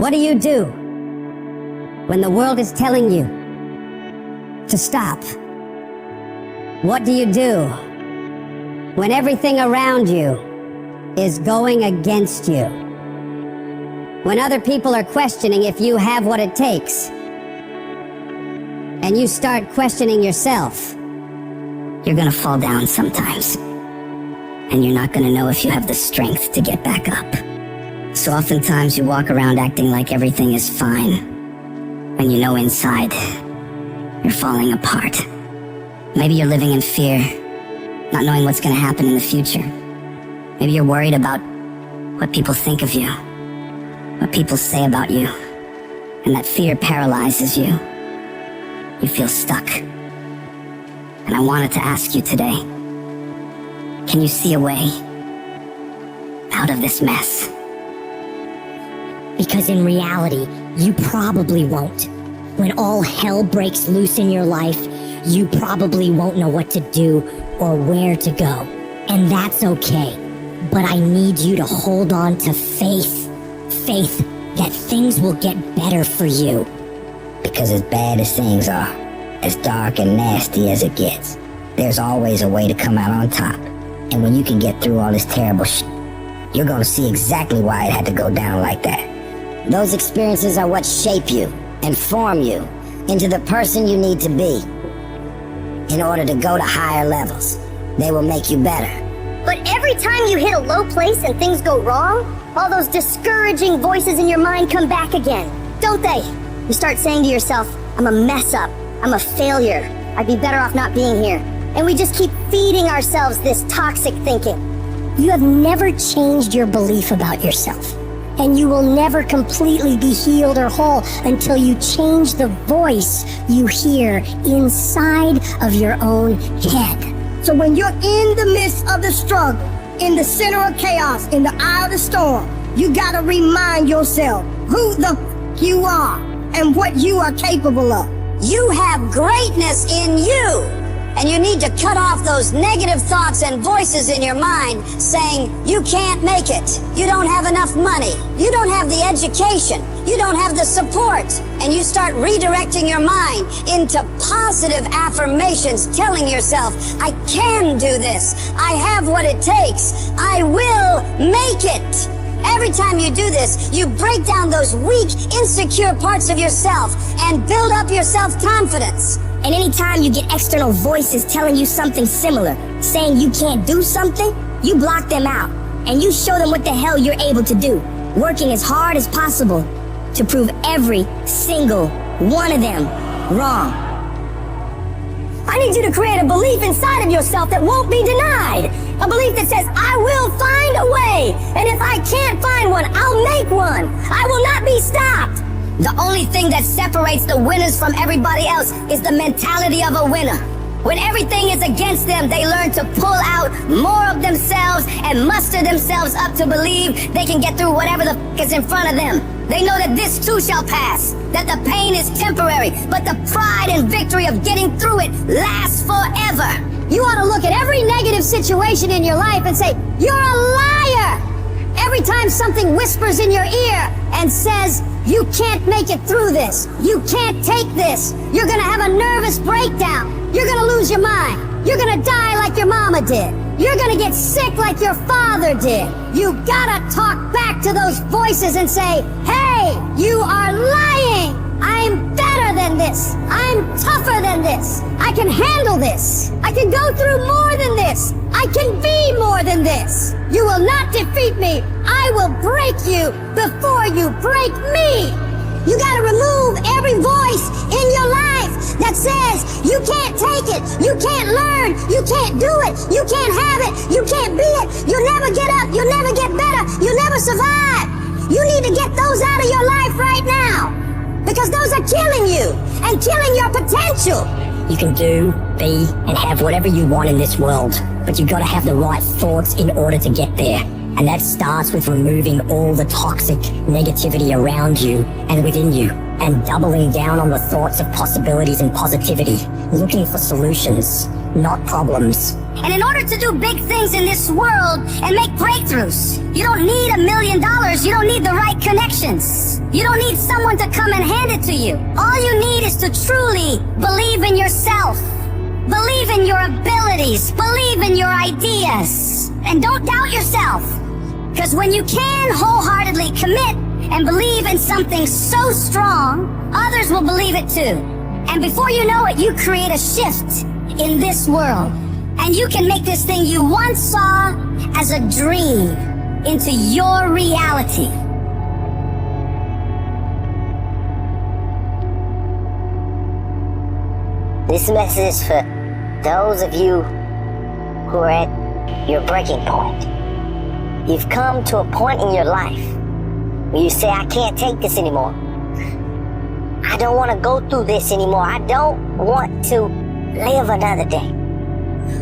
What do you do when the world is telling you to stop? What do you do when everything around you is going against you? When other people are questioning if you have what it takes, and you start questioning yourself, you're gonna fall down sometimes, and you're not gonna know if you have the strength to get back up. So oftentimes you walk around acting like everything is fine, when you know inside you're falling apart. Maybe you're living in fear, not knowing what's gonna happen in the future. Maybe you're worried about what people think of you, what people say about you, and that fear paralyzes you. You feel stuck. And I wanted to ask you today, can you see a way out of this mess? Because in reality, you probably won't. When all hell breaks loose in your life, you probably won't know what to do or where to go. And that's okay. But I need you to hold on to faith. Faith that things will get better for you. Because as bad as things are, as dark and nasty as it gets, there's always a way to come out on top. And when you can get through all this terrible shit, you're gonna see exactly why it had to go down like that. Those experiences are what shape you and form you into the person you need to be. In order to go to higher levels, they will make you better. But every time you hit a low place and things go wrong, all those discouraging voices in your mind come back again, don't they? You start saying to yourself, I'm a mess up, I'm a failure, I'd be better off not being here. And we just keep feeding ourselves this toxic thinking. You have never changed your belief about yourself. And you will never completely be healed or whole until you change the voice you hear inside of your own head. So when you're in the midst of the struggle, in the center of chaos, in the eye of the storm, you gotta remind yourself who the f you are and what you are capable of. You have greatness in you. And you need to cut off those negative thoughts and voices in your mind saying, you can't make it, you don't have enough money, you don't have the education, you don't have the support. And you start redirecting your mind into positive affirmations, telling yourself, I can do this, I have what it takes, I will make it. Every time you do this, you break down those weak, insecure parts of yourself and build up your self-confidence. And anytime you get external voices telling you something similar, saying you can't do something, you block them out. And you show them what the hell you're able to do, working as hard as possible to prove every single one of them wrong. I need you to create a belief inside of yourself that won't be denied. A belief that says, I will find a way. And if I can't find one, I'll make one. I will not be stopped. The only thing that separates the winners from everybody else is the mentality of a winner. When everything is against them, they learn to pull out more of themselves and muster themselves up to believe they can get through whatever the f is in front of them. They know that this too shall pass, that the pain is temporary, but the pride and victory of getting through it lasts forever. You ought to look at every negative situation in your life and say, you're a liar. Every time something whispers in your ear and says, you can't make it through this, you can't take this, you're gonna have a nervous breakdown, you're gonna lose your mind, you're gonna die like your mama did, you're gonna get sick like your father did. You gotta talk back to those voices and say, hey, you are lying. I'm better than this. I'm tougher than this. I can handle this. I can go through more than this. I can be more than this. You will not defeat me. I will break you before you break me. You gotta remove every voice in your life that says you can't take it, you can't learn, you can't do it, you can't have it, you can't be it, you'll never get up, you'll never get better, you'll never survive. You need to get those out of your life right now, because those are killing you and killing your potential. You can do, be, and have whatever you want in this world, but you gotta have the right thoughts in order to get there. And that starts with removing all the toxic negativity around you and within you, and doubling down on the thoughts of possibilities and positivity, looking for solutions, not problems. And in order to do big things in this world and make breakthroughs, you don't need $1 million, you don't need the right connections. You don't need someone to come and hand it to you. All you need is to truly believe in yourself. Believe in your abilities. Believe in your ideas. And don't doubt yourself. Because when you can wholeheartedly commit and believe in something so strong, others will believe it too. And before you know it, you create a shift in this world. And you can make this thing you once saw as a dream into your reality. This message is for those of you who are at your breaking point. You've come to a point in your life where you say, I can't take this anymore. I don't want to go through this anymore. I don't want to live another day.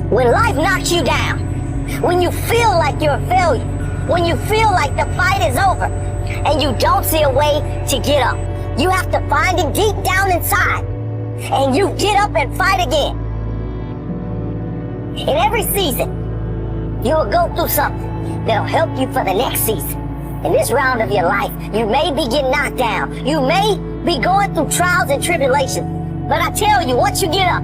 When life knocks you down, when you feel like you're a failure, when you feel like the fight is over, and you don't see a way to get up, you have to find it deep down inside, and you get up and fight again. In every season, you'll go through something that'll help you for the next season. In this round of your life, you may be getting knocked down. You may be going through trials and tribulations. But I tell you, once you get up,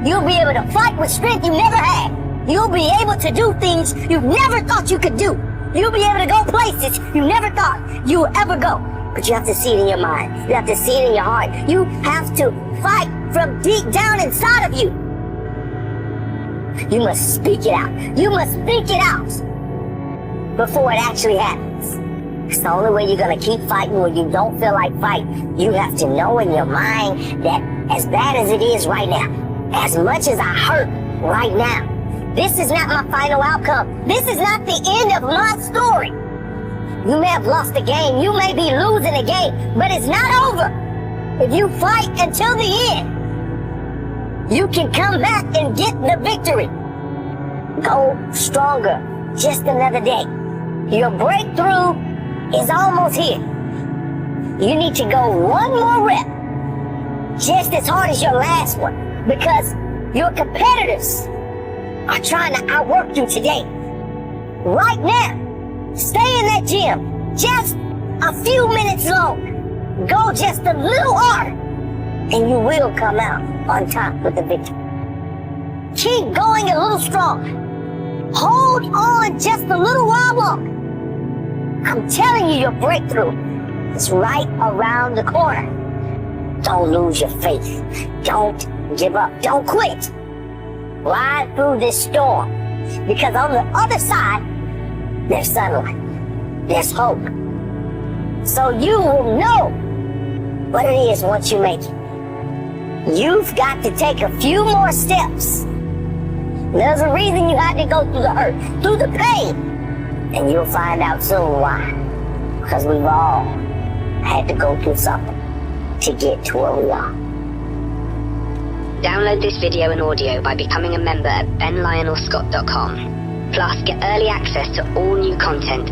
you'll be able to fight with strength you never had. You'll be able to do things you never thought you could do. You'll be able to go places you never thought you would ever go. But you have to see it in your mind. You have to see it in your heart. You have to fight from deep down inside of you. You must speak it out. You must think it out before it actually happens. It's the only way you're gonna keep fighting when you don't feel like fighting. You have to know in your mind that as bad as it is right now, as much as I hurt right now, this is not my final outcome. This is not the end of my story. You may have lost the game. You may be losing the game, but it's not over. If you fight until the end, you can come back and get the victory. Go stronger. Just another day. Your breakthrough is almost here. You need to go one more rep, just as hard as your last one, because your competitors are trying to outwork you today. Right now, stay in that gym just a few minutes longer. Go just a little harder, and you will come out on top with the victory. Keep going a little stronger. Hold on just a little while longer. I'm telling you, your breakthrough is right around the corner. Don't lose your faith. Don't give up. Don't quit. Ride through this storm, because on the other side, there's sunlight. There's hope. So you will know what it is once you make it. You've got to take a few more steps. There's a reason you had to go through the hurt, through the pain, and you'll find out soon why. Because we've all had to go through something to get to where we are. Download this video and audio by becoming a member at benlionelscott.com. Plus, get early access to all new content